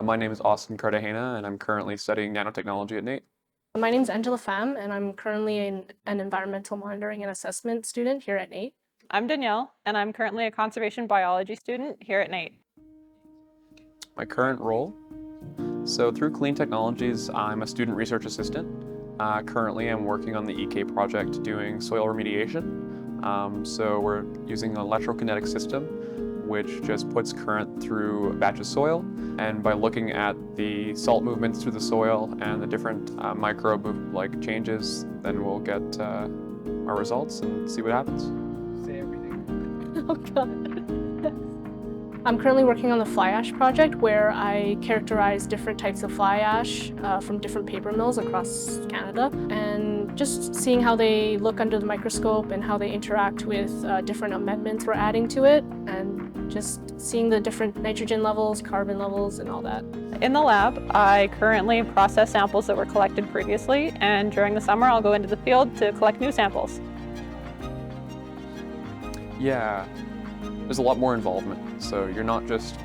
My name is Austin Cartagena, and I'm currently studying nanotechnology at NAIT. My name is Angela Pham, and I'm currently an environmental monitoring and assessment student here at NAIT. I'm Danielle, and I'm currently a conservation biology student here at NAIT. My current role? So through Clean Technologies, I'm a student research assistant. Currently, I'm working on the EK project doing soil remediation. So we're using an electrokinetic system, which just puts current through a batch of soil. And by looking at the salt movements through the soil and the different microbe changes, then we'll get our results and see what happens. Say everything. Oh God. I'm currently working on the fly ash project where I characterize different types of fly ash from different paper mills across Canada, and just seeing how they look under the microscope and how they interact with different amendments we're adding to it, and just seeing the different nitrogen levels, carbon levels, and all that. In the lab, I currently process samples that were collected previously, and during the summer I'll go into the field to collect new samples. Yeah, there's a lot more involvement. So you're not just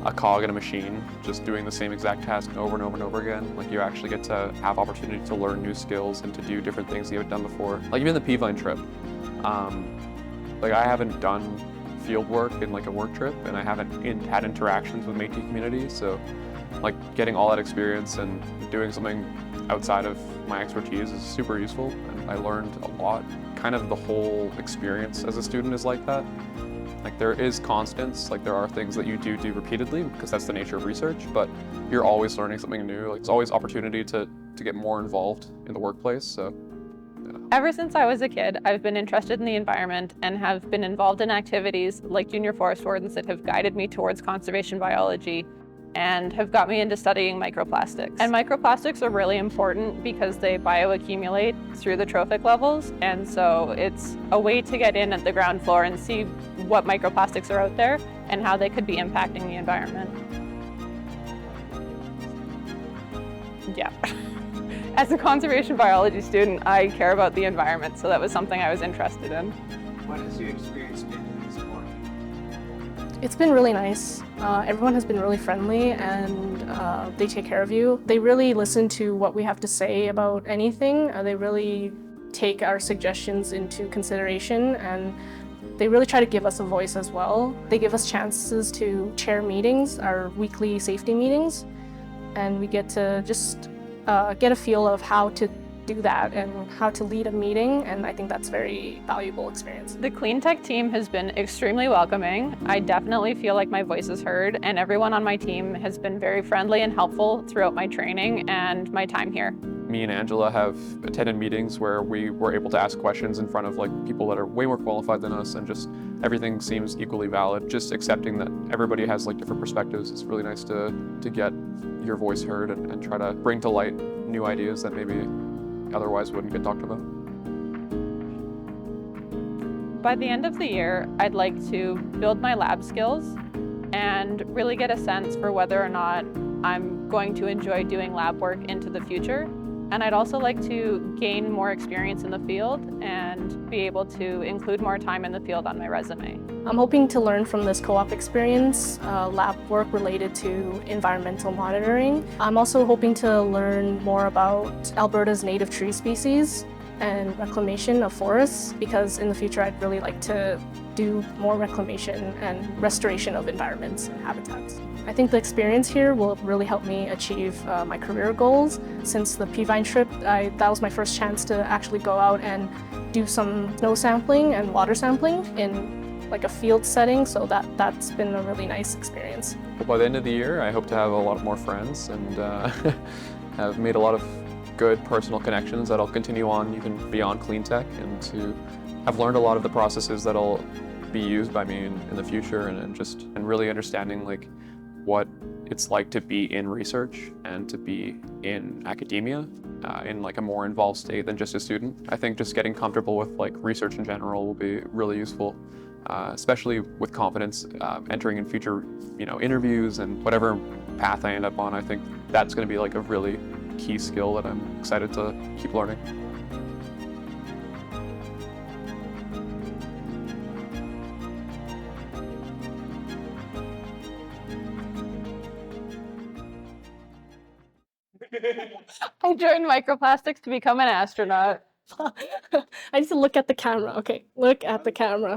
a cog in a machine, just doing the same exact task over and over and over again. Like, you actually get to have opportunity to learn new skills and to do different things you haven't done before. Like even the Peavine trip. I haven't done field work in a work trip, and I haven't had interactions with Métis community. So getting all that experience and doing something outside of my expertise is super useful. And I learned a lot. Kind of the whole experience as a student is like that. There is constants, there are things that you do repeatedly because that's the nature of research, but you're always learning something new. There's always opportunity to get more involved in the workplace, so yeah. Ever since I was a kid, I've been interested in the environment and have been involved in activities like junior forest wardens that have guided me towards conservation biology and have got me into studying microplastics. And microplastics are really important because they bioaccumulate through the trophic levels, and so it's a way to get in at the ground floor and see what microplastics are out there and how they could be impacting the environment. Yeah. As a conservation biology student, I care about the environment, so that was something I was interested in. What has your experience been in this sport? It's been really nice. Everyone has been really friendly, and they take care of you. They really listen to what we have to say about anything. They really take our suggestions into consideration, and they really try to give us a voice as well. They give us chances to chair meetings, our weekly safety meetings, and we get to just get a feel of how to do that and how to lead a meeting, and I think that's a very valuable experience. The Clean Tech team has been extremely welcoming. I definitely feel like my voice is heard, and everyone on my team has been very friendly and helpful throughout my training and my time here. Me and Angela have attended meetings where we were able to ask questions in front of people that are way more qualified than us, and just everything seems equally valid. Just accepting that everybody has different perspectives. It's really nice to get your voice heard and try to bring to light new ideas that maybe otherwise wouldn't get talked about. By the end of the year, I'd like to build my lab skills and really get a sense for whether or not I'm going to enjoy doing lab work into the future. And I'd also like to gain more experience in the field and be able to include more time in the field on my resume. I'm hoping to learn from this co-op experience, lab work related to environmental monitoring. I'm also hoping to learn more about Alberta's native tree species and reclamation of forests, because in the future I'd really like to do more reclamation and restoration of environments and habitats. I think the experience here will really help me achieve my career goals. Since the Peavine trip, that was my first chance to actually go out and do some snow sampling and water sampling in a field setting, so that's been a really nice experience. By the end of the year, I hope to have a lot more friends and have made a lot of good personal connections that'll continue on even beyond Clean Tech, and to have learned a lot of the processes that'll be used by me in the future, and really understanding what it's like to be in research and to be in academia in a more involved state than just a student. I think just getting comfortable with research in general will be really useful, especially with confidence entering in future interviews and whatever path I end up on. I think that's going to be a really key skill that I'm excited to keep learning. I joined microplastics to become an astronaut. I need to look at the camera. Okay, look at the camera.